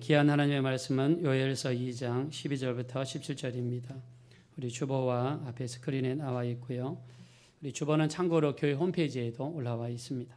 귀한 하나님의 말씀은 요엘서 2장 12절부터 17절입니다. 우리 주보와 앞에 스크린에 나와 있고요. 우리 주보는 참고로 교회 홈페이지에도 올라와 있습니다.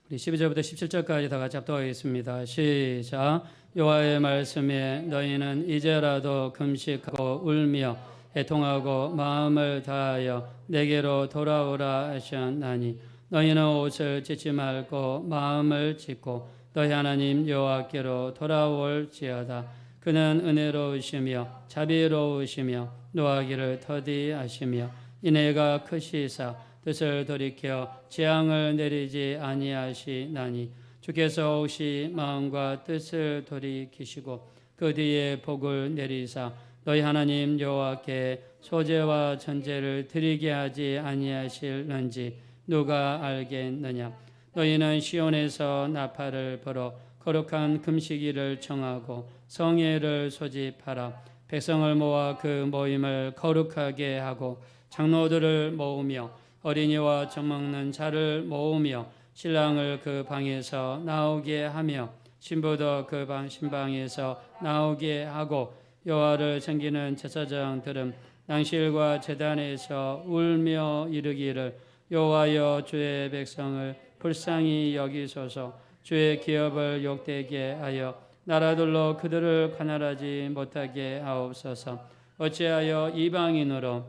우리 12절부터 17절까지 다 같이 합독하겠습니다. 시작. 여호와의 말씀에 너희는 이제라도 금식하고 울며 애통하고 마음을 다하여 내게로 돌아오라 하셨나니 너희는 옷을 찢지 말고 마음을 찢고 너희 하나님 여호와께로 돌아올지어다. 그는 은혜로우시며 자비로우시며 노하기를 더디하시며 인애가 크시사 뜻을 돌이켜 재앙을 내리지 아니하시나니 주께서 혹시 마음과 뜻을 돌이키시고 그 뒤에 복을 내리사 너희 하나님 여호와께 소제와 전제를 드리게 하지 아니하실는지 누가 알겠느냐. 너희는 시온에서 나팔을 불어 거룩한 금식일을 정하고 성회를 소집하라. 백성을 모아 그 모임을 거룩하게 하고 장로들을 모으며 어린이와 젖먹는 자를 모으며 신랑을 그 방에서 나오게 하며 신부도 그 신방에서 나오게 하고 여호와를 섬기는 제사장들은 낭실과 제단에서 울며 이르기를 여호와여 주의 백성을 불쌍히 여기소서. 주의 기업을 욕되게 하여 나라들로 그들을 관할하지 못하게 하옵소서. 어찌하여 이방인으로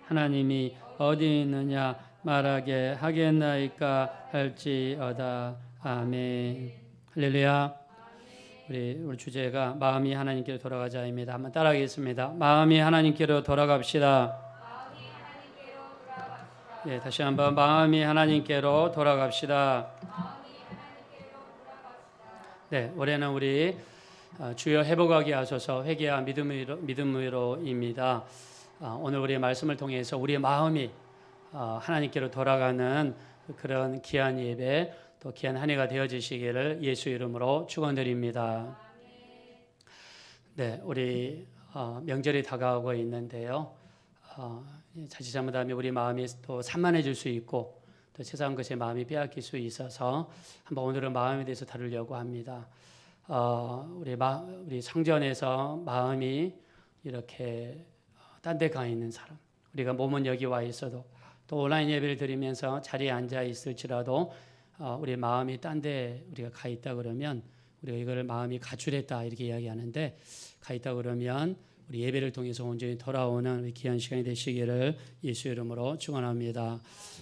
하나님이 어디 있느냐 말하게 하겠나이까 할지어다. 아멘. 할렐루야. 우리 주제가 마음이 하나님께로 돌아가자입니다. 한번 따라하겠습니다. 마음이 하나님께로 돌아갑시다. 예, 다시 한번 마음이 하나님께로 돌아갑시다. 네, 올해는 우리 주여 회복하게 하소서 회개와 믿음으로입니다. 오늘 우리의 말씀을 통해서 우리의 마음이 하나님께로 돌아가는 그런 귀한 예배 또 귀한 한 해가 되어지시기를 예수 이름으로 축원드립니다. 네, 우리 명절이 다가오고 있는데요. 자칫 잘못하면 우리 마음이 또 산만해질 수 있고 또 세상 것에 마음이 빼앗길 수 있어서 한번 오늘은 마음에 대해서 다루려고 합니다. 우리 성전에서 마음이 이렇게 딴 데 가 있는 사람, 우리가 몸은 여기 와 있어도 또 온라인 예배를 드리면서 자리에 앉아 있을지라도 우리 마음이 딴 데 우리가 가 있다 그러면 우리가 이걸 마음이 가출했다 이렇게 이야기하는데 가 있다 그러면 우리 예배를 통해서 온전히 돌아오는 우리 귀한 시간이 되시기를 예수 이름으로 축원합니다.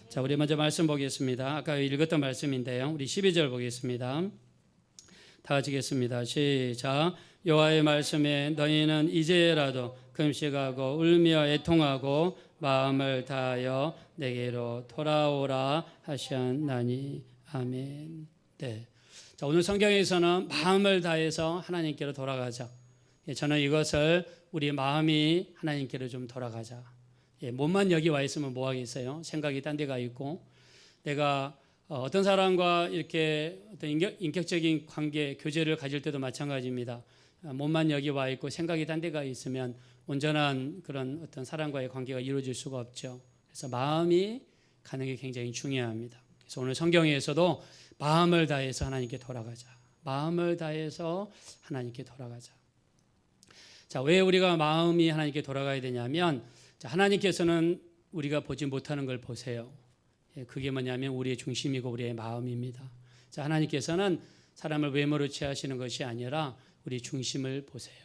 자, 우리 먼저 말씀 보겠습니다. 아까 읽었던 말씀인데요. 우리 12절 보겠습니다. 다 같이 읽겠습니다. 시작. 여호와의 말씀에 너희는 이제라도 금식하고 울며 애통하고 마음을 다하여 내게로 돌아오라 하셨나니. 아멘. 네. 자, 오늘 성경에서는 마음을 다해서 하나님께로 돌아가자. 저는 이것을 우리 마음이 하나님께로 좀 돌아가자. 몸만 여기 와 있으면 뭐 하겠어요? 생각이 딴 데 가 있고 내가 어떤 사람과 이렇게 어떤 인격적인 관계, 교제를 가질 때도 마찬가지입니다. 몸만 여기 와 있고 생각이 딴 데 가 있으면 온전한 그런 어떤 사람과의 관계가 이루어질 수가 없죠. 그래서 마음이 가는 게 굉장히 중요합니다. 그래서 오늘 성경에서도 마음을 다해서 하나님께 돌아가자. 마음을 다해서 하나님께 돌아가자. 자, 왜 우리가 마음이 하나님께 돌아가야 되냐면 하나님께서는 우리가 보지 못하는 걸 보세요. 그게 뭐냐면 우리의 중심이고 우리의 마음입니다. 자, 하나님께서는 사람을 외모로 취하시는 것이 아니라 우리 중심을 보세요.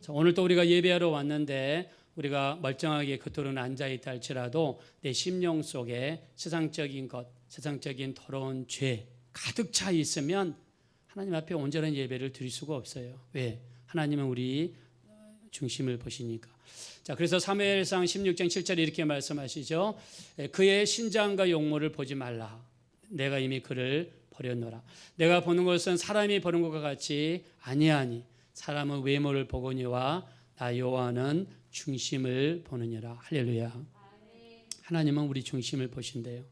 자, 오늘 또 우리가 예배하러 왔는데 우리가 멀쩡하게 겉으로는 앉아있다 할지라도 내 심령 속에 세상적인 것, 세상적인 더러운 죄 가득 차 있으면 하나님 앞에 온전한 예배를 드릴 수가 없어요. 왜? 하나님은 우리 중심을 보시니까. 자, 그래서 사무엘상 16장 7절에 이렇게 말씀하시죠. 그의 신장과 용모를 보지 말라. 내가 이미 그를 버렸노라. 내가 보는 것은 사람이 보는 것과 같이 아니하니 사람은 외모를 보거니와 나 여호와는 중심을 보느니라. 할렐루야. 하나님은 우리 중심을 보신대요.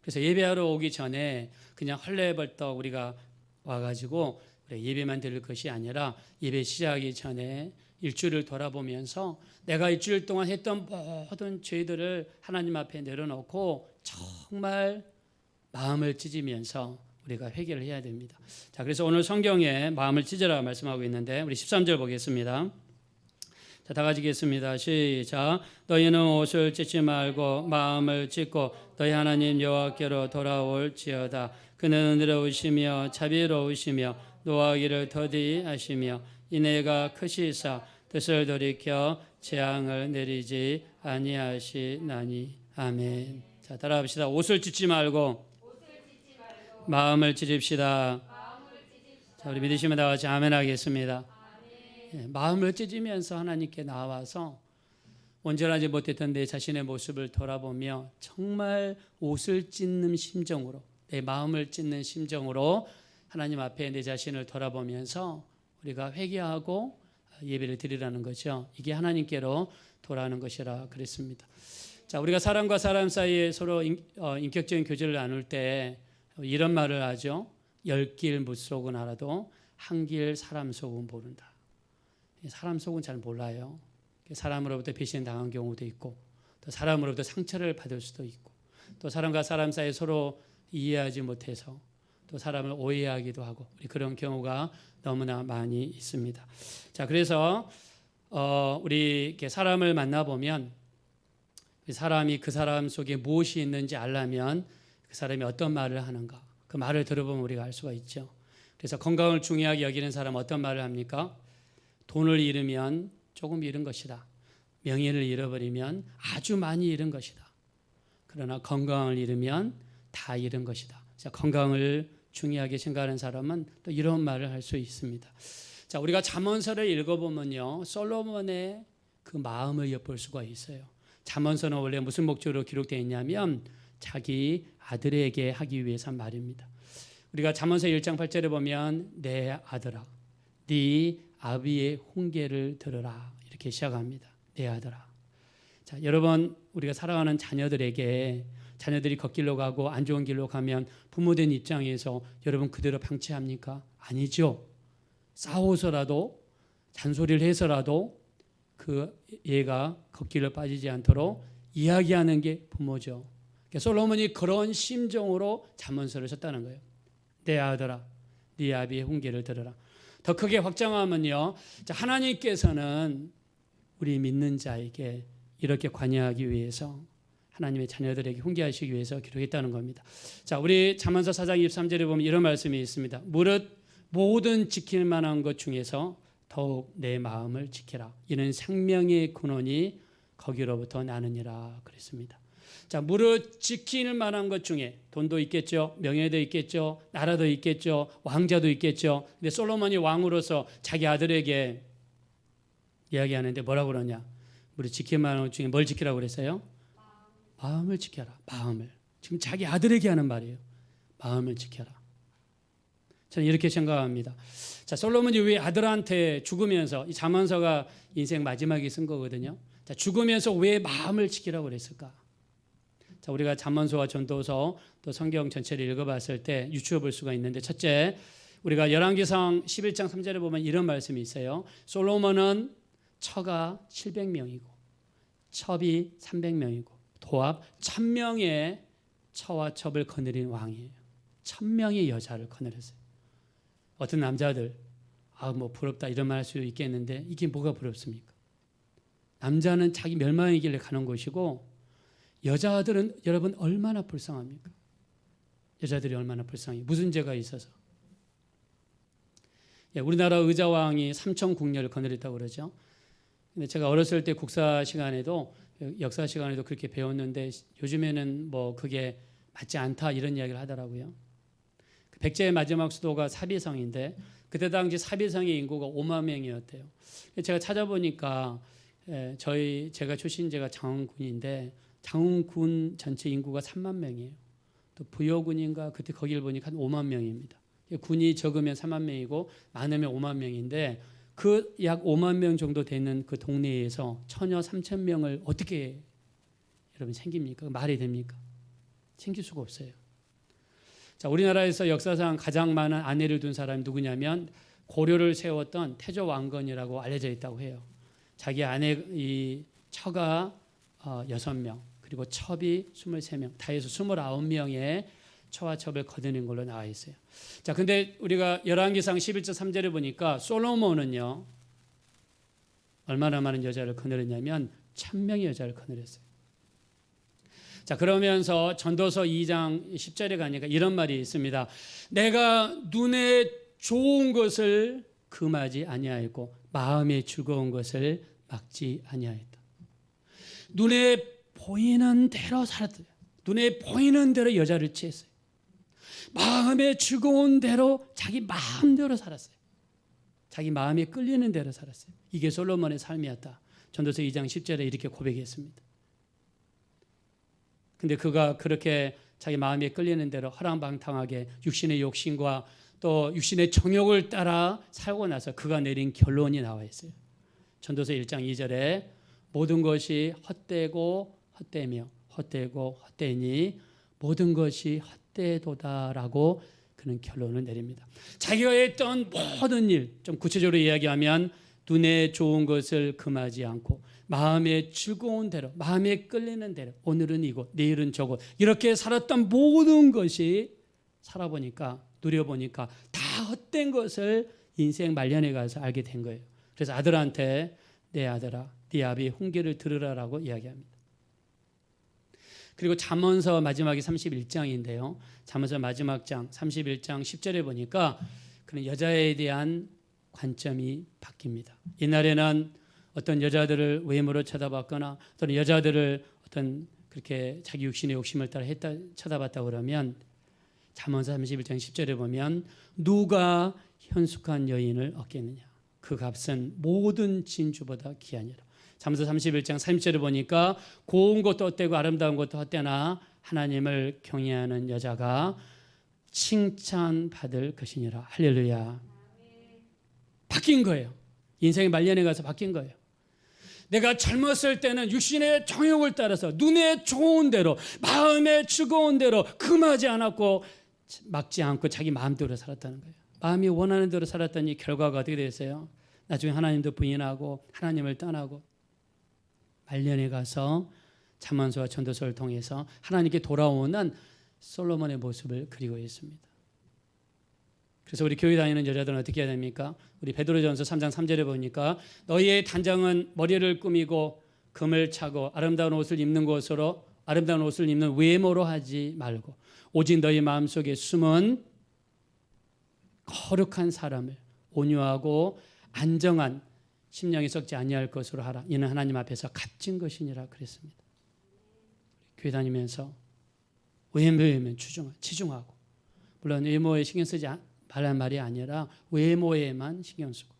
그래서 예배하러 오기 전에 그냥 헐레벌떡 우리가 와가지고 예배만 드릴 것이 아니라 예배 시작하기 전에 일주일을 돌아보면서 내가 일주일 동안 했던 모든 죄들을 하나님 앞에 내려놓고 정말 마음을 찢으면서 우리가 회개를 해야 됩니다. 자, 그래서 오늘 성경에 마음을 찢으라 말씀하고 있는데 우리 13절 보겠습니다. 자, 다 같이 읽겠습니다. 시작. 너희는 옷을 찢지 말고 마음을 찢고 너희 하나님 여호와께로 돌아올지어다. 그는 은혜로우시며 자비로우시며 노하기를 더디하시며 인애가 크시사 뜻을 돌이켜 재앙을 내리지 아니하시나니. 아멘. 자, 따라합시다. 옷을 찢지 말고 마음을 찢읍시다. 자, 우리 믿으시면 다 같이 아멘 하겠습니다. 마음을 찢으면서 하나님께 나와서 온전하지 못했던 내 자신의 모습을 돌아보며 정말 옷을 찢는 심정으로, 내 마음을 찢는 심정으로 하나님 앞에 내 자신을 돌아보면서 우리가 회개하고 예배를 드리라는 거죠. 이게 하나님께로 돌아오는 것이라 그랬습니다. 자, 우리가 사람과 사람 사이에 서로 인격적인 교제를 나눌 때 이런 말을 하죠. 10길 묻속은 알아도 한 길 사람 속은 모른다. 사람 속은 잘 몰라요. 사람으로부터 배신당한 경우도 있고 또 사람으로부터 상처를 받을 수도 있고 또 사람과 사람 사이에 서로 이해하지 못해서 또 사람을 오해하기도 하고 우리 그런 경우가 너무나 많이 있습니다. 자, 그래서 우리 이렇게 사람을 만나보면 사람이 그 사람 속에 무엇이 있는지 알려면 그 사람이 어떤 말을 하는가 그 말을 들어보면 우리가 알 수가 있죠. 그래서 건강을 중요하게 여기는 사람은 어떤 말을 합니까? 돈을 잃으면 조금 잃은 것이다. 명예를 잃어버리면 아주 많이 잃은 것이다. 그러나 건강을 잃으면 다 잃은 것이다. 자, 건강을 중요하게 생각하는 사람은 또 이런 말을 할 수 있습니다. 자, 우리가 잠언서를 읽어보면요, 솔로몬의 그 마음을 엿볼 수가 있어요. 잠언서는 원래 무슨 목적으로 기록되어 있냐면 자기 아들에게 하기 위해서 말입니다. 우리가 잠언서 1장 8절에 보면 내 아들아, 네 아비의 훈계를 들으라 이렇게 시작합니다. 내 아들아. 자, 여러분 우리가 사랑하는 자녀들에게 자녀들이 걷길로 가고 안 좋은 길로 가면 부모된 입장에서 여러분 그대로 방치합니까? 아니죠. 싸워서라도 잔소리를 해서라도 그 얘가 걷길로 빠지지 않도록 이야기하는 게 부모죠. 그러니까 솔로몬이 그런 심정으로 잠언서를 썼다는 거예요. 내 아들아, 네 아비의 훈계를 들으라. 더 크게 확장하면요, 하나님께서는 우리 믿는 자에게 이렇게 관여하기 위해서 하나님의 자녀들에게 훈계하시기 위해서 기록했다는 겁니다. 자, 우리 잠언서 4장 23절에 보면 이런 말씀이 있습니다. 무릇 모든 지킬 만한 것 중에서 더욱 내 마음을 지키라. 이는 생명의 근원이 거기로부터 나느니라 그랬습니다. 자, 무릇 지킬 만한 것 중에 돈도 있겠죠, 명예도 있겠죠, 나라도 있겠죠, 왕자도 있겠죠. 근데 솔로몬이 왕으로서 자기 아들에게 이야기하는데 뭐라고 그러냐? 무릇 지킬 만한 것 중에 뭘 지키라고 그랬어요? 마음을 지켜라. 마음을. 지금 자기 아들에게 하는 말이에요. 마음을 지켜라. 저는 이렇게 생각합니다. 자, 솔로몬이 왜 아들한테 죽으면서 이 잠언서가 인생 마지막에 쓴 거거든요. 자, 죽으면서 왜 마음을 지키라고 그랬을까? 자, 우리가 잠언서와 전도서 또 성경 전체를 읽어봤을 때 유추해 볼 수가 있는데, 첫째, 우리가 열왕기상 11장 3절에 보면 이런 말씀이 있어요. 솔로몬은 처가 700명이고 첩이 300명이고 도합 1000명의 처와 첩을 거느린 왕이에요. 1000명의 여자를 거느렸어요. 어떤 남자들 뭐 부럽다 이런 말 할 수 있겠는데 이게 뭐가 부럽습니까? 남자는 자기 멸망의 길을 가는 것이고 여자들은 여러분 얼마나 불쌍합니까? 여자들이 얼마나 불쌍해요. 무슨 죄가 있어서. 우리나라 의자왕이 삼천궁녀를 거느렸다고 그러죠. 근데 제가 어렸을 때 국사 시간에도 역사 시간에도 그렇게 배웠는데 요즘에는 뭐 그게 맞지 않다 이런 이야기를 하더라고요. 백제의 마지막 수도가 사비성인데 그때 당시 사비성의 인구가 5만 명이었대요. 제가 찾아보니까 제가 출신지가 장흥군인데 장흥군 전체 인구가 3만 명이에요. 또 부여군인가 그때 거기를 보니까 한 5만 명입니다. 군이 적으면 3만 명이고 많으면 5만 명인데 그 약 5만 명 정도 되는 그 동네에서 처녀 3천 명을 어떻게 여러분 생깁니까? 말이 됩니까? 생길 수가 없어요. 자, 우리나라에서 역사상 가장 많은 아내를 둔 사람이 누구냐면 고려를 세웠던 태조 왕건이라고 알려져 있다고 해요. 자기 아내 이 처가 6명 그리고 첩이 23명 다 해서 29명의 처와 첩을 거두는 걸로 나와 있어요. 자, 근데 우리가 열왕기상 11절 3절에 보니까 솔로몬은요 얼마나 많은 여자를 거느렸냐면 1000명의 여자를 거느렸어요. 자, 그러면서 전도서 2장 10절에 가니까 이런 말이 있습니다. 내가 눈에 좋은 것을 금하지 아니하였고 마음에 즐거운 것을 막지 아니하였다. 눈에 보이는 대로 살았어요. 눈에 보이는 대로 여자를 취했어요. 마음에 즐거운 대로 자기 마음대로 살았어요. 자기 마음에 끌리는 대로 살았어요. 이게 솔로몬의 삶이었다. 전도서 2장 10절에 이렇게 고백했습니다. 근데 그가 그렇게 자기 마음에 끌리는 대로 허랑방탕하게 육신의 욕심과 또 육신의 정욕을 따라 살고 나서 그가 내린 결론이 나와 있어요. 전도서 1장 2절에 모든 것이 헛되고 헛되며 헛되고 헛되니 모든 것이 헛되도다라고 그는 결론을 내립니다. 자기가 했던 모든 일, 좀 구체적으로 이야기하면 눈에 좋은 것을 금하지 않고 마음에 즐거운 대로, 마음에 끌리는 대로, 오늘은 이곳, 내일은 저곳 이렇게 살았던 모든 것이 살아보니까, 누려보니까 다 헛된 것을 인생 말년에 가서 알게 된 거예요. 그래서 아들한테 내 아들아, 네 아비 훈계를 들으라라고 이야기합니다. 그리고 잠언서 마지막이 31장인데요. 잠언서 마지막 장 31장 10절에 보니까 그는 여자에 대한 관점이 바뀝니다. 옛날에는 어떤 여자들을 외모로 쳐다봤거나 또는 여자들을 어떤 그렇게 자기 육신의 욕심을 따라 쳐다봤다 그러면 잠언서 31장 10절에 보면 누가 현숙한 여인을 얻겠느냐. 그 값은 모든 진주보다 귀하니라. 잠언서 31장 30절에 보니까 고운 것도 헛되고 아름다운 것도 헛되나 하나님을 경외하는 여자가 칭찬받을 것이니라. 할렐루야. 바뀐 거예요. 인생의 말년에 가서 바뀐 거예요. 내가 젊었을 때는 육신의 정욕을 따라서 눈에 좋은 대로 마음에 즐거운 대로 금하지 않았고 막지 않고 자기 마음대로 살았다는 거예요. 마음이 원하는 대로 살았더니 결과가 어떻게 됐어요? 나중에 하나님도 부인하고 하나님을 떠나고 말년에 가서 잠언서와 전도서를 통해서 하나님께 돌아오는 솔로몬의 모습을 그리고 있습니다. 그래서 우리 교회 다니는 여자들은 어떻게 해야 됩니까? 우리 베드로전서 3장 3절에 보니까 너희의 단장은 머리를 꾸미고 금을 차고 아름다운 옷을 입는 것으로 아름다운 옷을 입는 외모로 하지 말고 오직 너희 마음속에 숨은 거룩한 사람을 온유하고 안정한 심령이 썩지 아니할 것으로 하라. 이는 하나님 앞에서 값진 것이니라 그랬습니다. 교회 다니면서 외모에만 치중하고 물론 외모에 신경 쓰지 말란 말이 아니라 외모에만 신경 쓰고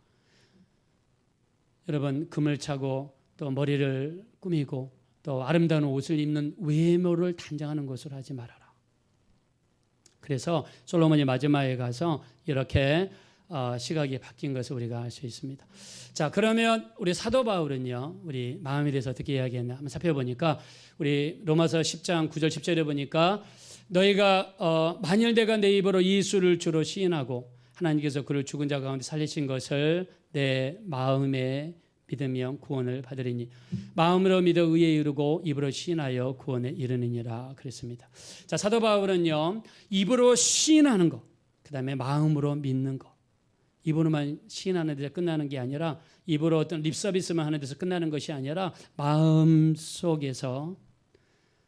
여러분 금을 차고 또 머리를 꾸미고 또 아름다운 옷을 입는 외모를 단정하는 것으로 하지 말아라. 그래서 솔로몬이 마지막에 가서 이렇게 시각이 바뀐 것을 우리가 알 수 있습니다. 자, 그러면 우리 사도 바울은요, 우리 마음에 대해서 어떻게 이야기했나 한번 살펴보니까 우리 로마서 10장 9절 10절에 보니까 너희가 만일 내가 내 입으로 예수를 주로 시인하고 하나님께서 그를 죽은 자 가운데 살리신 것을 내 마음에 믿으면 구원을 받으리니 마음으로 믿어 의에 이르고 입으로 시인하여 구원에 이르느니라 그랬습니다. 자, 사도 바울은요 입으로 시인하는 것, 그 다음에 마음으로 믿는 것, 입으로만 시인하는 데서 끝나는 게 아니라 입으로 어떤 립서비스만 하는 데서 끝나는 것이 아니라 마음 속에서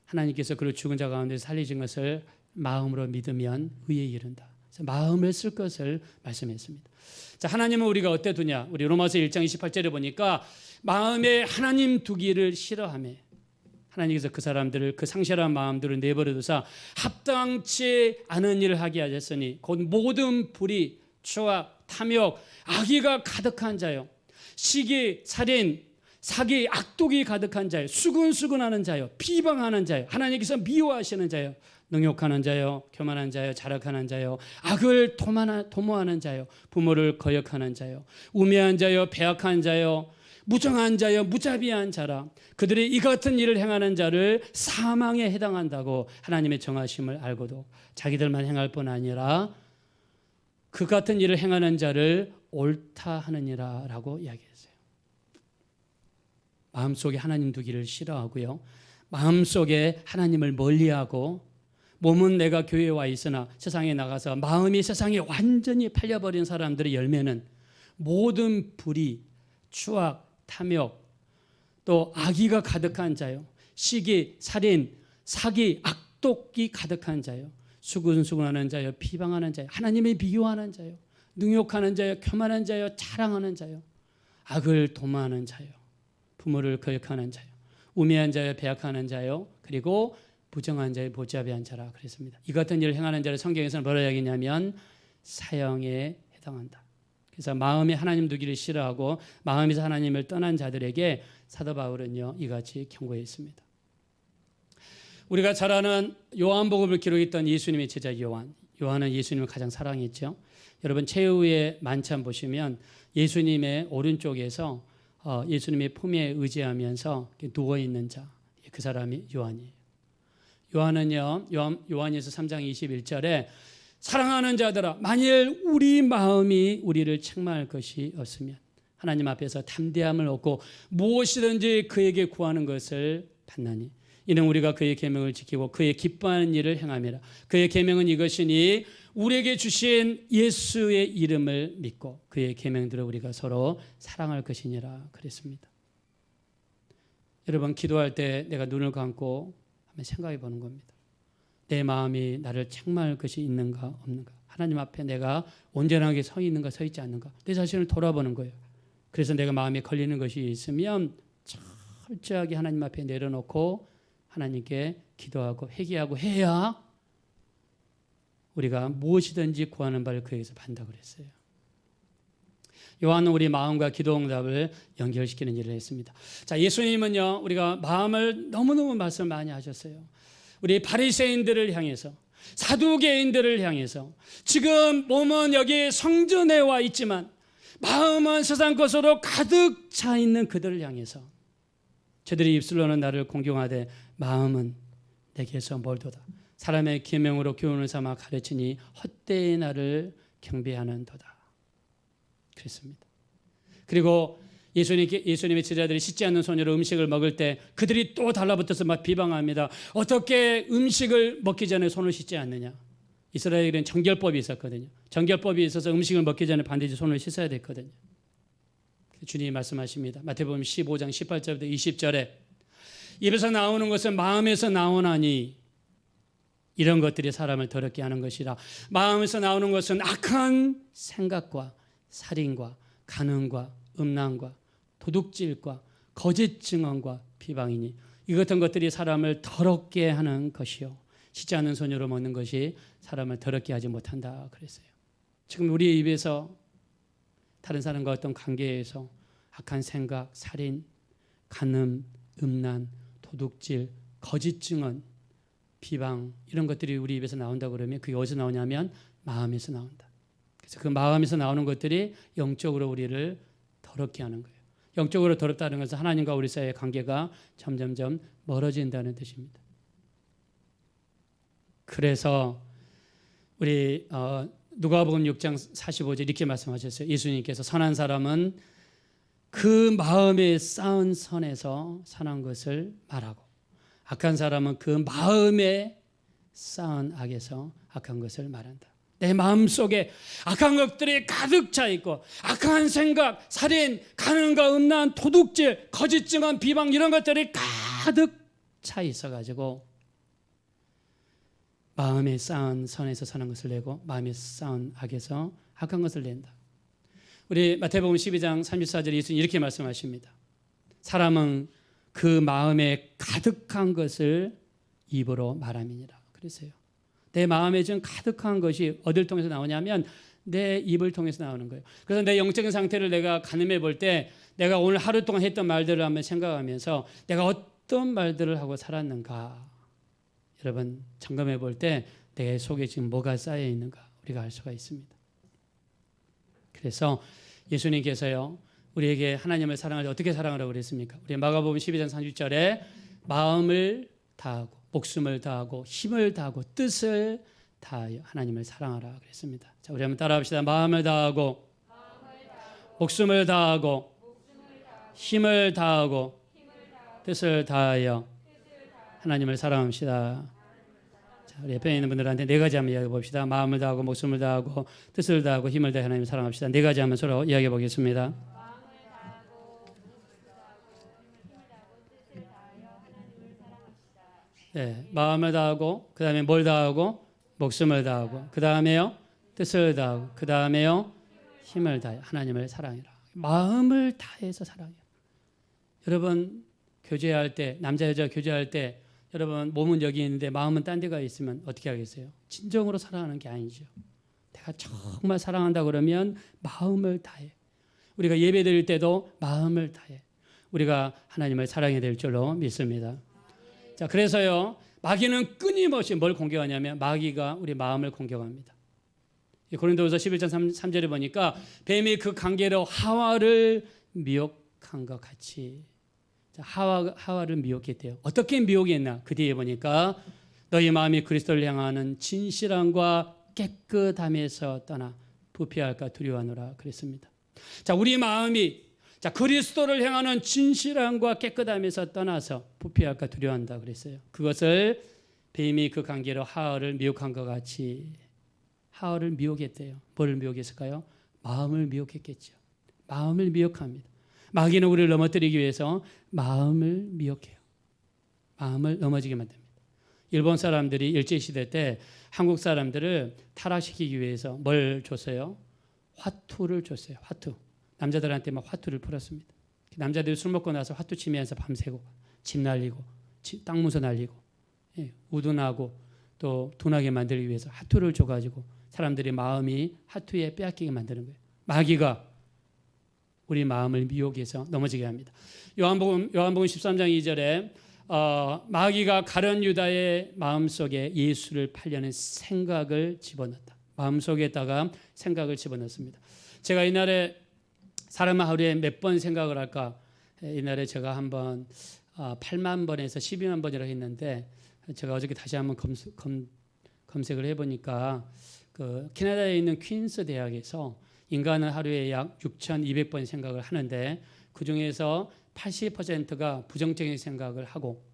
하나님께서 그를 죽은 자 가운데 살리신 것을 마음으로 믿으면 의에 이른다. 그래서 마음을 쓸 것을 말씀했습니다. 자, 하나님은 우리가 어때 두냐? 우리 로마서 1장 28절에 보니까 마음에 하나님 두기를 싫어하며 하나님께서 그 사람들을 그 상실한 마음들을 내버려 두사 합당치 않은 일을 하게 하셨으니 곧 모든 불의, 추악, 탐욕, 악의가 가득한 자요, 시기, 살인, 사기, 악독이 가득한 자요, 수근수근하는 자요, 비방하는 자요, 하나님께서 미워하시는 자요, 능욕하는 자요, 교만한 자요, 자락하는 자요, 악을 도모하는 자요, 부모를 거역하는 자요, 우매한 자요, 배악한 자요, 무정한 자요, 무자비한 자라. 그들이 이 같은 일을 행하는 자를 사망에 해당한다고 하나님의 정하심을 알고도 자기들만 행할 뿐 아니라 그 같은 일을 행하는 자를 옳다 하느니라 라고 이야기했어요. 마음속에 하나님 두기를 싫어하고요, 마음속에 하나님을 멀리하고 몸은 내가 교회에 와 있으나 세상에 나가서 마음이 세상에 완전히 팔려버린 사람들의 열매는 모든 불의, 추악, 탐욕, 또 악의가 가득한 자요, 시기, 살인, 사기, 악독이 가득한 자요, 수군수군하는 자요, 비방하는 자요, 하나님의 비교하는 자요, 능욕하는 자요, 교만한 자요, 자랑하는 자요, 악을 도모하는 자요, 부모를 거역하는 자요, 우매한 자요, 배약하는 자요, 그리고 부정한 자의 보잡이한 자라 그랬습니다. 이 같은 일을 행하는 자를 성경에서는 뭐라 이야기냐면 사형에 해당한다. 그래서 마음이 하나님 두기를 싫어하고 마음에서 하나님을 떠난 자들에게 사도 바울은요 이같이 경고했습니다. 우리가 잘 아는 요한복음을 기록했던 예수님의 제자 요한은 예수님을 가장 사랑했죠. 여러분 최후의 만찬 보시면 예수님의 오른쪽에서 예수님의 품에 의지하면서 누워 있는 자, 그 사람이 요한이에요. 요한은요 요한에서 3장 21절에 사랑하는 자들아 만일 우리 마음이 우리를 책망할 것이 없으면 하나님 앞에서 담대함을 얻고 무엇이든지 그에게 구하는 것을 받나니 이는 우리가 그의 계명을 지키고 그의 기뻐하는 일을 행함이라. 그의 계명은 이것이니 우리에게 주신 예수의 이름을 믿고 그의 계명대로 우리가 서로 사랑할 것이니라 그랬습니다. 여러분 기도할 때 내가 눈을 감고 한번 생각해 보는 겁니다. 내 마음이 나를 책망할 것이 있는가 없는가, 하나님 앞에 내가 온전하게 서 있는가 서 있지 않는가, 내 자신을 돌아보는 거예요. 그래서 내가 마음에 걸리는 것이 있으면 철저하게 하나님 앞에 내려놓고 하나님께 기도하고 회개하고 해야 우리가 무엇이든지 구하는 바를 그에게서 받는다고 그랬어요. 요한은 우리 마음과 기도 응답을 연결시키는 일을 했습니다. 자, 예수님은요 우리가 마음을 너무너무 말씀을 많이 하셨어요. 우리 바리새인들을 향해서, 사두개인들을 향해서, 지금 몸은 여기 성전에 와 있지만 마음은 세상 것으로 가득 차 있는 그들을 향해서 저들이 입술로는 나를 공경하되 마음은 내게서 멀도다. 사람의 계명으로 교훈을 삼아 가르치니 헛되이 나를 경배하는도다. 그랬습니다. 그리고 예수님의 제자들이 씻지 않는 손으로 음식을 먹을 때 그들이 또 달라붙어서 막 비방합니다. 어떻게 음식을 먹기 전에 손을 씻지 않느냐. 이스라엘에는 정결법이 있었거든요. 정결법이 있어서 음식을 먹기 전에 반드시 손을 씻어야 됐거든요. 주님이 말씀하십니다. 마태복음 15장 18절부터 20절에 입에서 나오는 것은 마음에서 나오나니 이런 것들이 사람을 더럽게 하는 것이라. 마음에서 나오는 것은 악한 생각과 살인과 간음과 음란과 도둑질과 거짓 증언과 비방이니 이 같은 것들이 사람을 더럽게 하는 것이요 씻지 않은 손으로 먹는 것이 사람을 더럽게 하지 못한다 그랬어요. 지금 우리의 입에서 다른 사람과 어떤 관계에서 악한 생각, 살인, 간음, 음란, 도둑질, 거짓 증언, 비방 이런 것들이 우리 입에서 나온다고 그러면 그게 어디서 나오냐면 마음에서 나온다. 그래서 그 마음에서 나오는 것들이 영적으로 우리를 더럽게 하는 거예요. 영적으로 더럽다는 것은 하나님과 우리 사이의 관계가 점점점 멀어진다는 뜻입니다. 그래서 우리 누가복음 6장 45절 이렇게 말씀하셨어요. 예수님께서 선한 사람은 그 마음에 쌓은 선에서 선한 것을 말하고 악한 사람은 그 마음에 쌓은 악에서 악한 것을 말한다. 내 마음속에 악한 것들이 가득 차 있고 악한 생각, 살인, 간음과 음란, 도둑질, 거짓 증언, 비방 이런 것들이 가득 차 있어가지고 마음에 쌓은 선에서 선한 것을 내고 마음에 쌓은 악에서 악한 것을 낸다. 우리 마태복음 12장 34절에 예수님 이렇게 말씀하십니다. 사람은 그 마음에 가득한 것을 입으로 말함이니라. 그랬어요. 내 마음에 지금 가득한 것이 어딜 통해서 나오냐면 내 입을 통해서 나오는 거예요. 그래서 내 영적인 상태를 내가 가늠해 볼 때 내가 오늘 하루 동안 했던 말들을 한번 생각하면서 내가 어떤 말들을 하고 살았는가 여러분 점검해 볼 때 내 속에 지금 뭐가 쌓여 있는가 우리가 알 수가 있습니다. 그래서 예수님께서요 우리에게 하나님을 사랑할 때 어떻게 사랑하라고 그랬습니까? 우리 마가복음 12장 30절에 마음을 다하고 목숨을 다하고 힘을 다하고 뜻을 다하여 하나님을 사랑하라 그랬습니다. 자, 우리 한번 따라합시다. 마음을 다하고 목숨을 다하고 힘을 다하고 뜻을 다하여 하나님을 사랑합시다. 우리 옆에 있는 분들한테 네 가지 한번 이야기해 봅시다. 마음을 다하고 목숨을 다하고 뜻을 다하고 힘을 다해 하나님을 사랑합시다. 네 가지 한번 서로 이야기해 보겠습니다. 네, 마음을 다하고 그 다음에 뭘 다하고 목숨을 다하고 그 다음에요 뜻을 다하고 그 다음에요 힘을 다해 하나님을 사랑해라. 마음을 다해서 사랑해요. 여러분 교제할 때 남자 여자 교제할 때 여러분 몸은 여기 있는데 마음은 딴 데가 있으면 어떻게 하겠어요? 진정으로 사랑하는 게 아니죠. 내가 정말 사랑한다 그러면 마음을 다해. 우리가 예배 드릴 때도 마음을 다해. 우리가 하나님을 사랑해야 될 줄로 믿습니다. 자, 그래서요 마귀는 끊임없이 뭘 공격하냐면 마귀가 우리 마음을 공격합니다. 고린도후서 11장 3절에 보니까 뱀이 그 관계로 하와를 미혹한 것 같이 하와를 미혹했대요. 어떻게 미혹했나? 그 뒤에 보니까 너희 마음이 그리스도를 향하는 진실함과 깨끗함에서 떠나 부패할까 두려워하노라 그랬습니다. 자, 우리 마음이 그리스도를 향하는 진실함과 깨끗함에서 떠나서 부패할까 두려워한다 그랬어요. 그것을 뱀이 그 관계로 하와를 미혹한 것 같이 하와를 미혹했대요. 뭘 미혹했을까요? 마음을 미혹했겠죠. 마음을 미혹합니다. 마귀는 우리를 넘어뜨리기 위해서 마음을 미혹해요. 마음을 넘어지게 만듭니다. 일본 사람들이 일제시대 때 한국 사람들을 타락시키기 위해서 뭘 줬어요? 화투를 줬어요. 화투. 남자들한테 막 화투를 풀었습니다. 남자들이 술 먹고 나서 화투 치면서 밤새고 집 날리고 땅 문서 날리고 우둔하고 또 둔하게 만들기 위해서 화투를 줘가지고 사람들의 마음이 화투에 빼앗기게 만드는 거예요. 마귀가 우리 마음을 미혹해서 넘어지게 합니다. 요한복음 13장 2절에 마귀가 가룟 유다의 마음속에 예수를 팔려는 생각을 집어넣었다. 마음속에다가 생각을 집어넣습니다. 제가 이날에 사람은 하루에 몇 번 생각을 할까? 이날에 제가 한번 8만 번에서 12만 번이라고 했는데 제가 어저께 다시 한번 검색을 해보니까 그 캐나다에 있는 퀸스 대학에서 인간은 하루에 약 6,200번 생각을 하는데 그중에서 80%가 부정적인 생각을 하고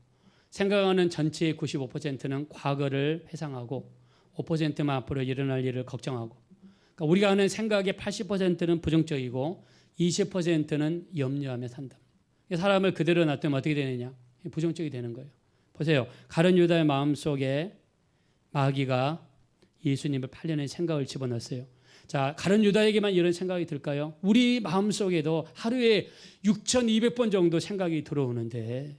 생각하는 전체의 95%는 과거를 회상하고 5%만 앞으로 일어날 일을 걱정하고 그러니까 우리가 하는 생각의 80%는 부정적이고 20%는 염려하며 산다. 사람을 그대로 놔두면 어떻게 되느냐? 부정적이 되는 거예요. 보세요. 가룟 유다의 마음속에 마귀가 예수님을 팔려는 생각을 집어넣었어요. 자, 가룟 유다에게만 이런 생각이 들까요? 우리 마음속에도 하루에 6,200번 정도 생각이 들어오는데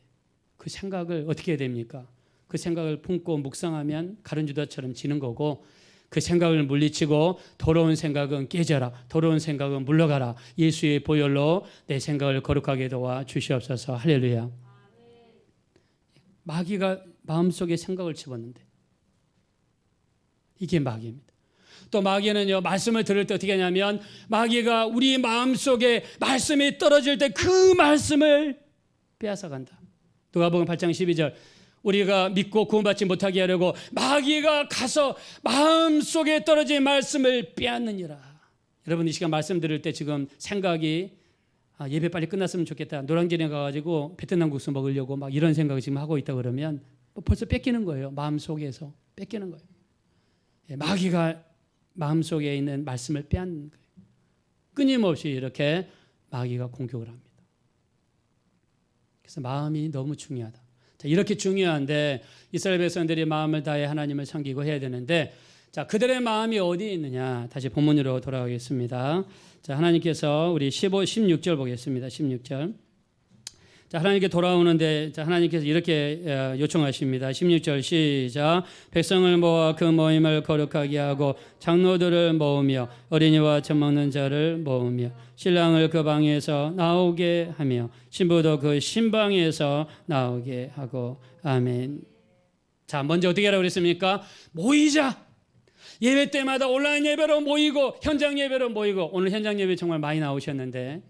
그 생각을 어떻게 해야 됩니까? 그 생각을 품고 묵상하면 가룟 유다처럼 지는 거고 그 생각을 물리치고 더러운 생각은 깨져라. 더러운 생각은 물러가라. 예수의 보혈로 내 생각을 거룩하게 도와 주시옵소서. 할렐루야. 마귀가 마음속에 생각을 집었는데 이게 마귀입니다. 또 마귀는요 말씀을 들을 때 어떻게 하냐면 마귀가 우리 마음속에 말씀이 떨어질 때 그 말씀을 빼앗아간다. 누가복음 8장 12절 우리가 믿고 구원받지 못하게 하려고 마귀가 가서 마음속에 떨어진 말씀을 빼앗느니라. 여러분 이 시간 말씀 들을 때 지금 생각이 예배 빨리 끝났으면 좋겠다. 노량진에 가가지고 베트남 국수 먹으려고 막 이런 생각을 지금 하고 있다 그러면 벌써 뺏기는 거예요. 마음속에서 뺏기는 거예요. 마귀가 마음속에 있는 말씀을 빼앗는 거예요. 끊임없이 이렇게 마귀가 공격을 합니다. 그래서 마음이 너무 중요하다. 자, 이렇게 중요한데 이스라엘 백성들이 마음을 다해 하나님을 섬기고 해야 되는데 자, 그들의 마음이 어디에 있느냐? 다시 본문으로 돌아가겠습니다. 자, 하나님께서 우리 16절 보겠습니다. 16절. 자, 하나님께 돌아오는데 자, 하나님께서 이렇게 요청하십니다. 16절 시작. 백성을 모아 그 모임을 거룩하게 하고 장로들을 모으며 어린이와 젖 먹는 자를 모으며 신랑을 그 방에서 나오게 하며 신부도 그 신방에서 나오게 하고 아멘. 자, 먼저 어떻게 하라고 그랬습니까? 모이자. 예배 때마다 온라인 예배로 모이고 현장 예배로 모이고 오늘 현장 예배 정말 많이 나오셨는데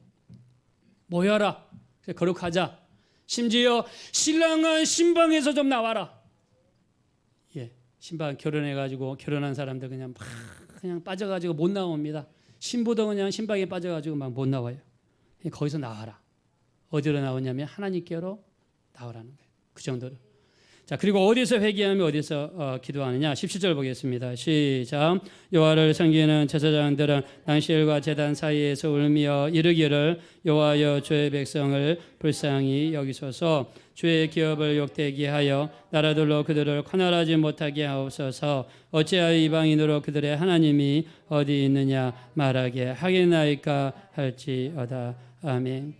모여라. 거룩하자. 심지어 신랑은 신방에서 좀 나와라. 예, 신방 결혼해가지고 결혼한 사람들 그냥 빠져가지고 못 나옵니다. 신부도 그냥 신방에 빠져가지고 막 못 나와요. 거기서 나와라. 어디로 나오냐면 하나님께로 나오라는 거예요. 그 정도로. 자, 그리고 어디서 회개하며 어디서 기도하느냐? 17절 보겠습니다. 시작. 여호와를 섬기는 제사장들은 낭실과 제단 사이에서 울며 이르기를 여호와여 주의 백성을 불쌍히 여기소서. 주의 기업을 욕되게 하여 나라들로 그들을 관할하지 못하게 하옵소서. 어찌하여 이방인으로 그들의 하나님이 어디 있느냐 말하게 하겠나이까 할지어다. 아멘.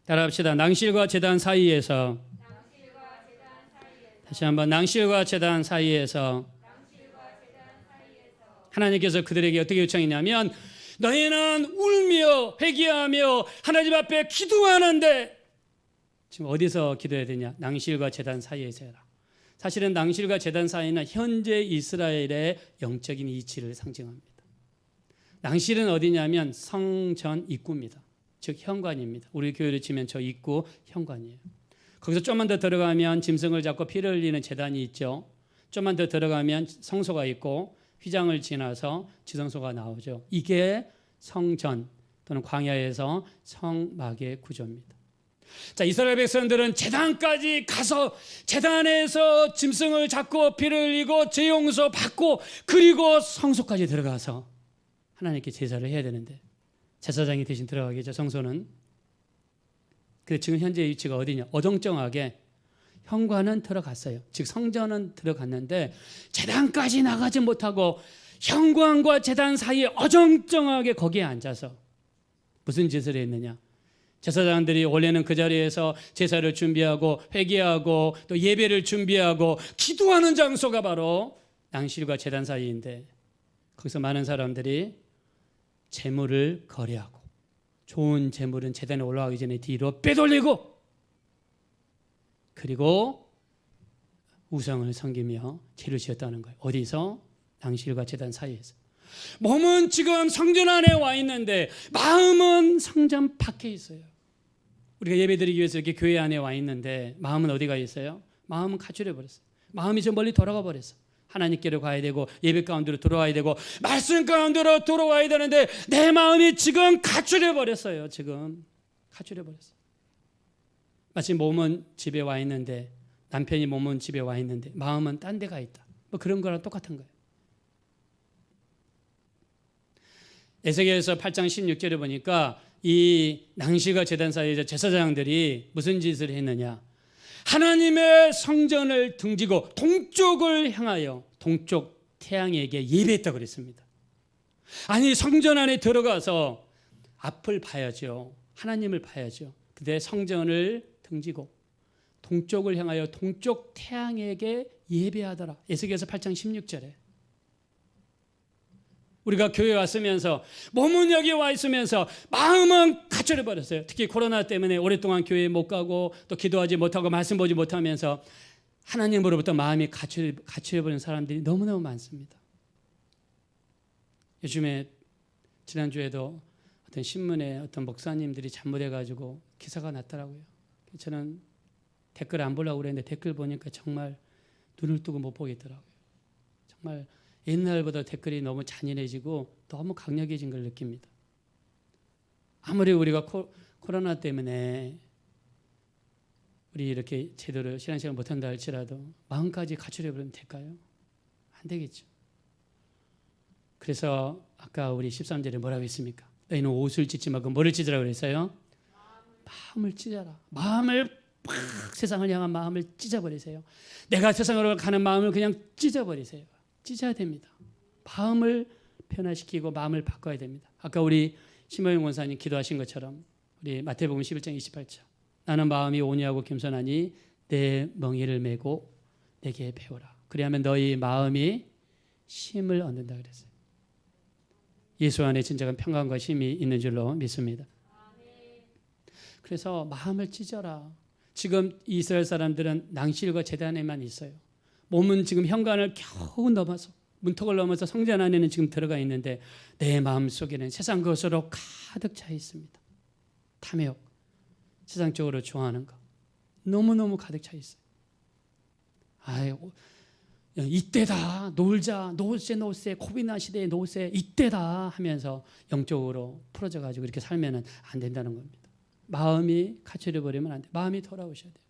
따라합시다. 낭실과 제단 사이에서, 다시 한번, 낭실과 제단 사이에서 하나님께서 그들에게 어떻게 요청했냐면, 너희는 울며 회개하며 하나님 앞에 기도하는데, 지금 어디서 기도해야 되냐? 낭실과 제단 사이에서 해라. 사실은 낭실과 제단 사이는 현재 이스라엘의 영적인 이치를 상징합니다. 낭실은 어디냐면 성전 입구입니다. 즉 현관입니다. 우리 교회를 치면 저 입구 현관이에요. 거기서 좀만 더 들어가면 짐승을 잡고 피를 흘리는 제단이 있죠. 좀만 더 들어가면 성소가 있고 휘장을 지나서 지성소가 나오죠. 이게 성전 또는 광야에서 성막의 구조입니다. 자, 이스라엘 백성들은 제단까지 가서 제단에서 짐승을 잡고 피를 흘리고 죄 용서 받고 그리고 성소까지 들어가서 하나님께 제사를 해야 되는데 제사장이 대신 들어가겠죠. 성소는. 그 지금 현재 위치가 어디냐? 어정쩡하게 현관은 들어갔어요. 즉 성전은 들어갔는데 제단까지 나가지 못하고 현관과 제단 사이에 어정쩡하게 거기에 앉아서 무슨 짓을 했느냐? 제사장들이 원래는 그 자리에서 제사를 준비하고 회개하고 또 예배를 준비하고 기도하는 장소가 바로 낭실과 제단 사이인데 거기서 많은 사람들이 재물을 거래하고 좋은 재물은 제단에 올라가기 전에 뒤로 빼돌리고 그리고 우상을 섬기며 죄를 지었다는 거예요. 어디서? 낭실과 제단 사이에서. 몸은 지금 성전 안에 와 있는데 마음은 성전 밖에 있어요. 우리가 예배드리기 위해서 이렇게 교회 안에 와 있는데 마음은 어디가 있어요? 마음은 가출해 버렸어요. 마음이 저 멀리 돌아가 버렸어요. 하나님께로 가야 되고 예배 가운데로 들어와야 되고 말씀 가운데로 들어와야 되는데 내 마음이 지금 가출해 버렸어요. 지금 가출해 버렸어요. 마치 몸은 집에 와 있는데 남편이 몸은 집에 와 있는데 마음은 딴 데 가 있다. 뭐 그런 거랑 똑같은 거예요. 에스겔서 8장 16절에 보니까 이 낭실과 제단 사이에서 제사장들이 무슨 짓을 했느냐? 하나님의 성전을 등지고 동쪽을 향하여 동쪽 태양에게 예배했다고 그랬습니다. 아니 성전 안에 들어가서 앞을 봐야죠. 하나님을 봐야죠. 그때 성전을 등지고 동쪽을 향하여 동쪽 태양에게 예배하더라. 에스겔서 8장 16절에. 우리가 교회 왔으면서 몸은 여기 와 있으면서 마음은 가출해 버렸어요. 특히 코로나 때문에 오랫동안 교회에 못 가고 또 기도하지 못하고 말씀 보지 못하면서 하나님으로부터 마음이 가출해 버린 사람들이 너무너무 많습니다. 요즘에 지난주에도 어떤 신문에 어떤 목사님들이 잘못해가지고 기사가 났더라고요. 저는 댓글 안 보려고 그랬는데 댓글 보니까 정말 눈을 뜨고 못 보겠더라고요. 정말 옛날보다 댓글이 너무 잔인해지고 너무 강력해진 걸 느낍니다. 아무리 우리가 코로나 때문에 우리 이렇게 제대로 신앙생활 못한다 할지라도 마음까지 가출해버리면 될까요? 안 되겠죠. 그래서 아까 우리 13절에 뭐라고 했습니까? 너희는 옷을 찢지 말고 뭐를 찢으라고 그랬어요? 마음을 찢어라. 마음을 팍 세상을 향한 마음을 찢어버리세요. 내가 세상으로 가는 마음을 그냥 찢어버리세요. 찢어야 됩니다. 마음을 변화시키고 마음을 바꿔야 됩니다. 아까 우리 심호영 권사님 기도하신 것처럼 우리 마태복음 11장 28절 나는 마음이 온유하고 겸손하니 내 멍에를 메고 내게 배우라. 그리하면 너희 마음이 쉼을 얻는다 그랬어요. 예수 안에 진정한 평강과 쉼이 있는 줄로 믿습니다. 그래서 마음을 찢어라. 지금 이스라엘 사람들은 낭실과 제단에만 있어요. 몸은 지금 현관을 겨우 넘어서 문턱을 넘어서 성전 안에는 지금 들어가 있는데 내 마음속에는 세상 것으로 가득 차 있습니다. 탐욕, 세상적으로 좋아하는 거 너무너무 가득 차 있어요. 아이고 이때다 놀자 놀세 코비나 시대에 놀세 이때다 하면서 영적으로 풀어져 가지고 이렇게 살면 안 된다는 겁니다. 마음이 가출해 버리면 안 돼. 마음이 돌아오셔야 돼요.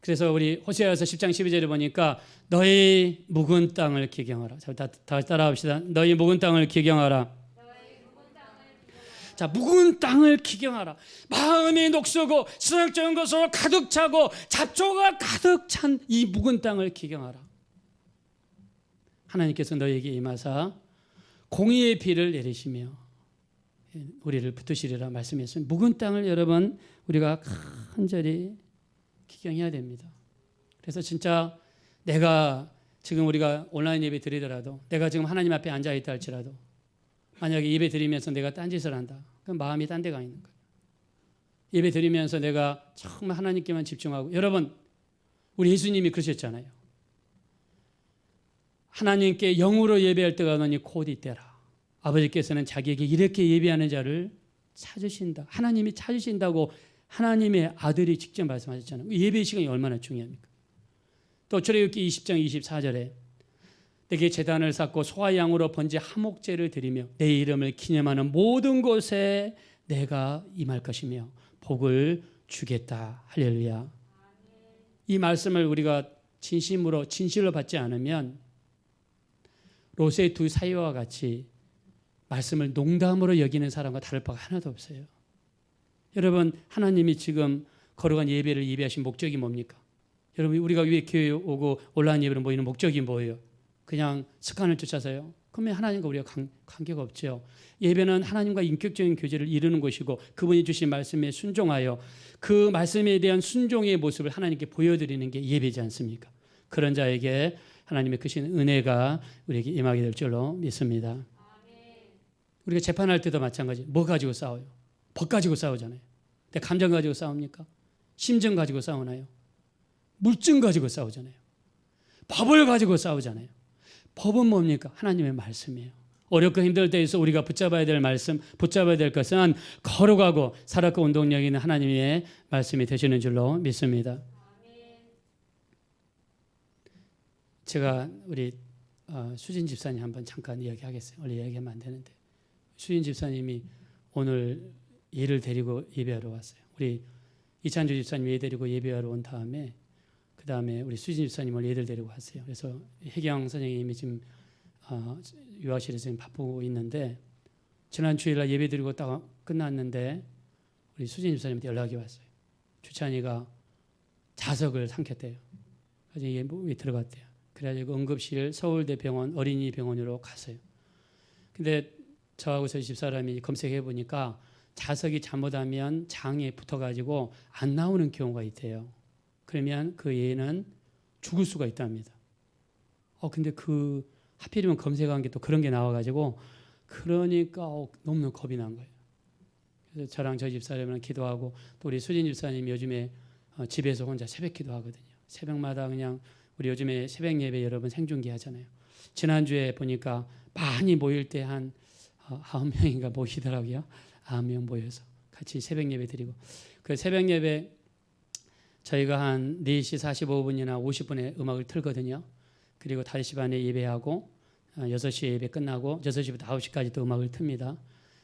그래서 우리 호세아서 10장 12절에 보니까 너희 묵은 땅을 기경하라. 자, 다시 따라합시다. 너희 묵은 땅을 기경하라. 자, 묵은 땅을 기경하라. 마음이 녹슬고 세상적인 것으로 가득 차고 잡초가 가득 찬 이 묵은 땅을 기경하라. 하나님께서 너희에게 임하사 공의의 비를 내리시며 우리를 붙드시리라 말씀했습니다. 묵은 땅을 여러분 우리가 간절히 기경해야 됩니다. 그래서 진짜 내가 지금 우리가 온라인 예배 드리더라도 내가 지금 하나님 앞에 앉아 있다 할지라도 만약에 예배 드리면서 내가 딴짓을 한다. 그럼 마음이 딴 데가 있는 거예요. 예배 드리면서 내가 정말 하나님께만 집중하고 여러분 우리 예수님이 그러셨잖아요. 하나님께 영으로 예배할 때가 오니 곧 이때라. 아버지께서는 자기에게 이렇게 예배하는 자를 찾으신다. 하나님이 찾으신다고 하나님의 아들이 직접 말씀하셨잖아요. 예배 시간이 얼마나 중요합니까? 또 출애굽기 20장 24절에 내게 제단을 쌓고 소와 양으로 번제 화목제를 드리며 내 이름을 기념하는 모든 곳에 내가 임할 것이며 복을 주겠다. 할렐루야. 이 말씀을 우리가 진실로 받지 않으면 롯의 두 사이와 같이 말씀을 농담으로 여기는 사람과 다를 바가 하나도 없어요. 여러분 하나님이 지금 거룩한 예배를 예배하신 목적이 뭡니까? 여러분 우리가 왜 교회에 오고 온라인 예배를 모이는 목적이 뭐예요? 그냥 습관을 쫓아서요? 그러면 하나님과 우리가 관계가 없죠. 예배는 하나님과 인격적인 교제를 이루는 것이고 그분이 주신 말씀에 순종하여 그 말씀에 대한 순종의 모습을 하나님께 보여드리는 게 예배지 않습니까? 그런 자에게 하나님의 크신 은혜가 우리에게 임하게 될 줄로 믿습니다. 우리가 재판할 때도 마찬가지. 뭐 가지고 싸워요? 법 가지고 싸우잖아요. 근데 감정 가지고 싸웁니까? 심정 가지고 싸우나요? 물증 가지고 싸우잖아요. 법을 가지고 싸우잖아요. 법은 뭡니까? 하나님의 말씀이에요. 어렵고 힘들 때에서 우리가 붙잡아야 될 말씀, 붙잡아야 될 것은 거룩하고 살았고 운동력 있는 하나님의 말씀이 되시는 줄로 믿습니다. 제가 우리 수진 집사님 한번 잠깐 이야기하겠어요. 원래 이야기하면 안 되는데 수진 집사님이 오늘 얘를 데리고 예배하러 왔어요. 우리 이찬주 집사님 얘 데리고 예배하러 온 다음에 그 다음에 우리 수진 집사님을 얘들 데리고 왔어요. 그래서 혜경 선생님이 지금 유아실에서 지금 바쁘고 있는데 지난 주일날 예배 드리고 딱 끝났는데 우리 수진 집사님한테 연락이 왔어요. 주찬이가 자석을 삼켰대요. 그래서 얘 들어갔대요. 그래가지고 응급실 서울대 병원 어린이 병원으로 갔어요. 근데 저하고 저희 집사람이 검색해 보니까 자석이 잘못하면 장에 붙어가지고 안 나오는 경우가 있대요. 그러면 그 애는 죽을 수가 있답니다. 근데 하필이면 검색한 게 또 그런 게 나와가지고 그러니까 너무 겁이 난 거예요. 그래서 저랑 저희 집사람이랑 기도하고 또 우리 수진 집사님 요즘에 집에서 혼자 새벽 기도하거든요. 새벽마다 그냥 우리 요즘에 새벽 예배 여러분 생중계 하잖아요. 지난주에 보니까 많이 모일 때 한 9명인가 모이더라고요. 9명 모여서 같이 새벽 예배 드리고 그 새벽 예배 저희가 한 4시 45분이나 50분에 음악을 틀거든요. 그리고 5시 반에 예배하고 6시에 예배 끝나고 6시부터 9시까지 또 음악을 틉니다.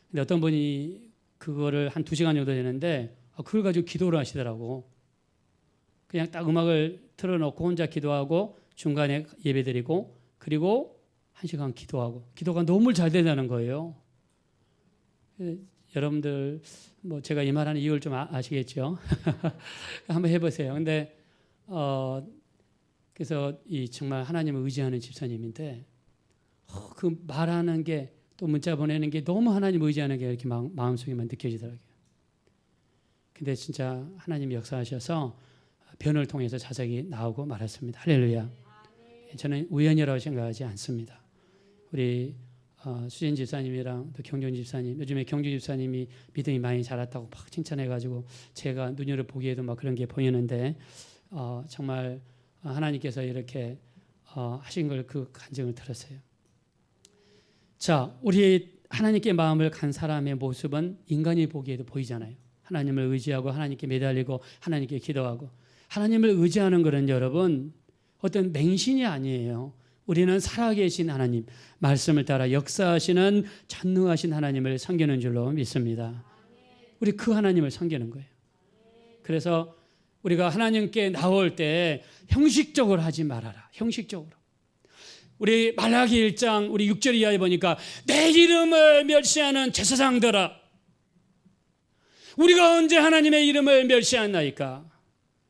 근데 어떤 분이 그거를 한 2시간 정도 되는데 그걸 가지고 기도를 하시더라고. 그냥 딱 음악을 틀어놓고 혼자 기도하고 중간에 예배 드리고 그리고 1시간 기도하고 기도가 너무 잘 된다는 거예요. 여러분들 뭐 제가 이 말하는 이유를 좀 아시겠죠? 한번 해보세요. 근데 그래서 이 정말 하나님을 의지하는 집사님인데 그 말하는 게 또 문자 보내는 게 너무 하나님 의지하는 게 이렇게 마음속에만 느껴지더라고요. 근데 진짜 하나님이 역사하셔서 변을 통해서 자석이 나오고 말았습니다. 할렐루야. 저는 우연이라고 생각하지 않습니다. 우리 수진 집사님이랑 또 경준 집사님, 요즘에 경준 집사님이 믿음이 많이 자랐다고 막 칭찬해가지고 제가 눈여겨 보기에도 막 그런 게 보이는데 정말 하나님께서 이렇게 하신 걸 그 간증을 들었어요. 자, 우리 하나님께 마음을 간 사람의 모습은 인간이 보기에도 보이잖아요. 하나님을 의지하고 하나님께 매달리고 하나님께 기도하고 하나님을 의지하는 것은 여러분 어떤 맹신이 아니에요. 우리는 살아계신 하나님, 말씀을 따라 역사하시는 전능하신 하나님을 섬기는 줄로 믿습니다. 우리 그 하나님을 섬기는 거예요. 그래서 우리가 하나님께 나올 때 형식적으로 하지 말아라. 형식적으로. 우리 말라기 1장 우리 6절 이하에 보니까 내 이름을 멸시하는 제사장들아, 우리가 언제 하나님의 이름을 멸시하나이까?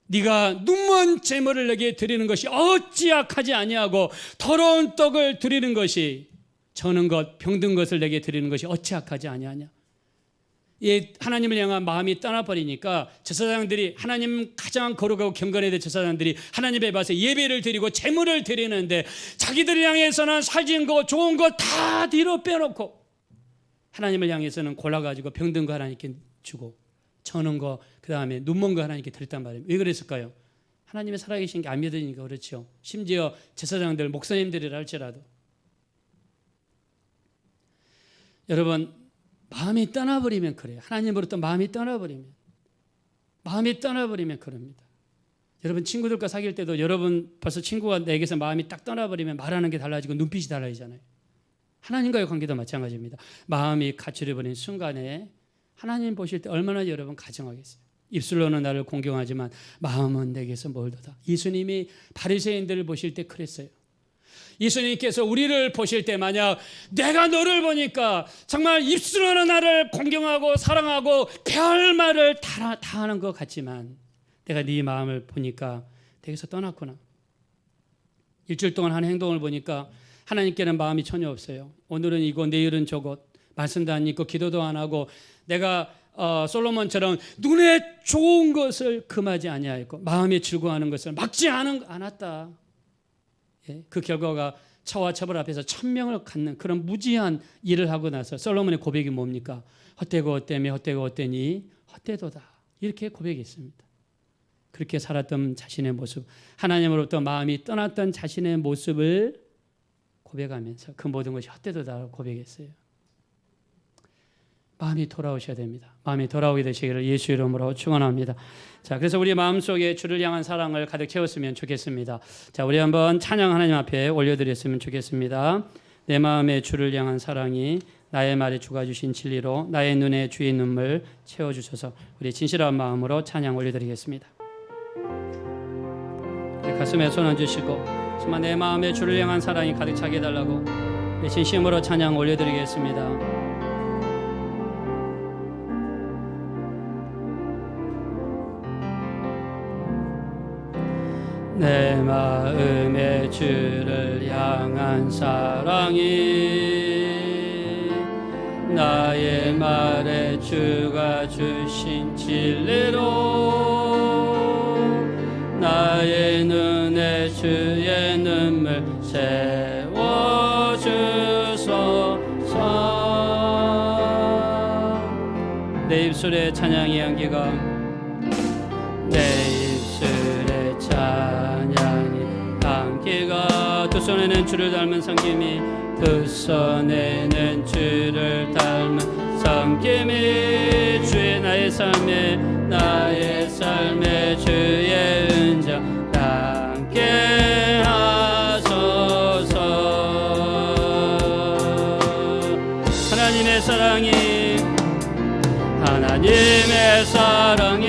네가 눈먼 제물을 내게 드리는 것이 어찌 악하지 아니하고 더러운 떡을 드리는 것이 저는 것 병든 것을 내게 드리는 것이 어찌 악하지 아니하냐. 이 하나님을 향한 마음이 떠나버리니까 제사장들이, 하나님 가장 거룩하고 경건해야 될 제사장들이 하나님 앞에 와서 예배를 드리고 제물을 드리는데 자기들을 향해서는 살진 거 좋은 거 다 뒤로 빼놓고 하나님을 향해서는 골라가지고 병든 거 하나님께 주고 저는 거 그 다음에 눈먼 거 하나님께 드렸단 말이에요. 왜 그랬을까요? 하나님의 살아계신 게 안 믿으니까 그렇죠. 심지어 제사장들 목사님들이라 할지라도. 여러분, 마음이 떠나버리면 그래요. 하나님으로부터 마음이 떠나버리면 그럽니다. 여러분, 친구들과 사귈 때도 여러분 벌써 친구가 내게서 마음이 딱 떠나버리면 말하는 게 달라지고 눈빛이 달라지잖아요. 하나님과의 관계도 마찬가지입니다. 마음이 가출해버린 순간에 하나님 보실 때 얼마나 여러분 가정하겠어요. 입술로는 나를 공경하지만 마음은 내게서 멀도다. 예수님이 바리새인들을 보실 때 그랬어요. 예수님께서 우리를 보실 때 만약 내가 너를 보니까 정말 입술로는 나를 공경하고 사랑하고 별말을 다 하는 것 같지만 내가 네 마음을 보니까 내게서 떠났구나. 일주일 동안 한 행동을 보니까 하나님께는 마음이 전혀 없어요. 오늘은 이거 내일은 저것, 말씀도 안 읽고 기도도 안 하고 내가 솔로몬처럼 눈에 좋은 것을 금하지 아니하였고 마음에 즐거워하는 것을 막지 않았다. 예, 그 결과가 처와 처벌 앞에서 천명을 갖는 그런 무지한 일을 하고 나서 솔로몬의 고백이 뭡니까? 헛되고 헛되며 헛되고 헛되니 헛되도다. 이렇게 고백했습니다. 그렇게 살았던 자신의 모습, 하나님으로부터 마음이 떠났던 자신의 모습을 고백하면서 그 모든 것이 헛되도다 고백했어요. 마음이 돌아오셔야 됩니다. 마음이 돌아오게 되시기를 예수 이름으로 축원합니다. 자, 그래서 우리 마음속에 주를 향한 사랑을 가득 채웠으면 좋겠습니다. 자, 우리 한번 찬양 하나님 앞에 올려드렸으면 좋겠습니다. 내 마음에 주를 향한 사랑이 나의 말에 주가 주신 진리로 나의 눈에 주의 눈물 채워주셔서 우리 진실한 마음으로 찬양 올려드리겠습니다. 가슴에 손 얹으시고 정말 내 마음에 주를 향한 사랑이 가득 차게 해달라고 진심으로 찬양 올려드리겠습니다. 내 마음에 주를 향한 사랑이 나의 말에 주가 주신 진리로 나의 눈에 주의 눈물 채워주소서. 내 입술에 찬양의 향기가 내 입술에 찬양의 향기가 두 손에는 주를 닮은 섬김이 두 손에는 주를 닮은 섬김이 주의 나의 삶에 주의 은장 함께 하소서. 하나님의 사랑이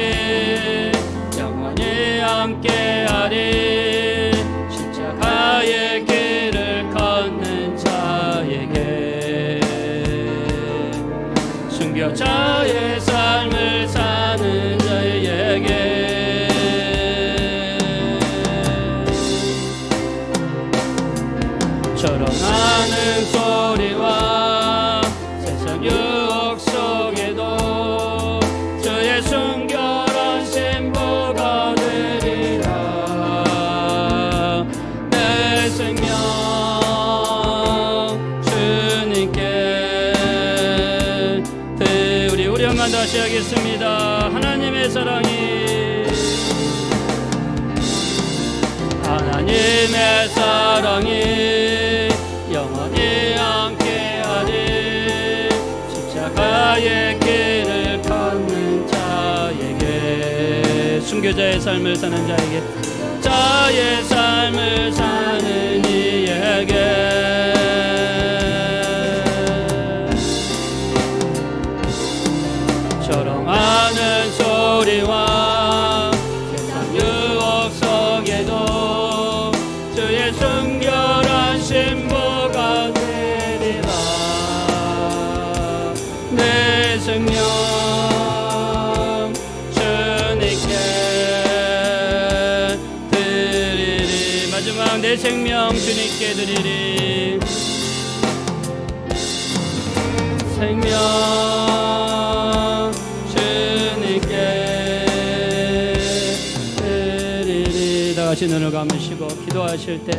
영원히 함께하리. 십자가의 길을 걷는 자에게 순교자의 삶을 사는 자에게 절언하는 소리와 세상 유혹 속에도 주의 순결한 신부가 되리라. 내 생명 주님께 우리 한번 다시 하겠습니다. 하나님의 사랑이 영원히 함께하리. 십자가의 길을 걷는 자에게 순교자의 삶을 사는 자의 삶을 사는 이에게 절언하는 소리와 세상 생명 주님께 드리리. 마지막 내 생명 주님께 드리리. 생명 주님께 드리리. 다 같이 눈을 감으시고 기도하실 때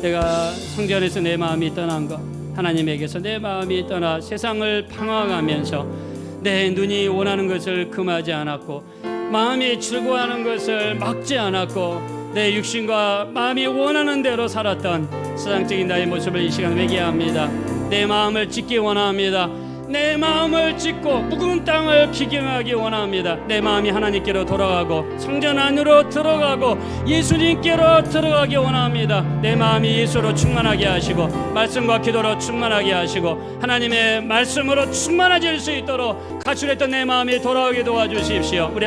내가 성전에서 내 마음이 떠난 것, 하나님에게서 내 마음이 떠나 세상을 방황하면서 내 눈이 원하는 것을 금하지 않았고 마음이 즐거워하는 것을 막지 않았고 내 육신과 마음이 원하는 대로 살았던 세상적인 나의 모습을 이 시간 회개합니다. 내 마음을 찢기 원합니다. 내 마음을 찢고 묵은 땅을 기경하기 원합니다. 내 마음이 하나님께로 돌아가고 성전 안으로 들어가고 예수님께로 들어가기 원합니다. 내 마음이 예수로 충만하게 하시고 말씀과 기도로 충만하게 하시고 하나님의 말씀으로 충만해질 수 있도록 가출했던 내 마음이 돌아오게 도와주십시오. 우리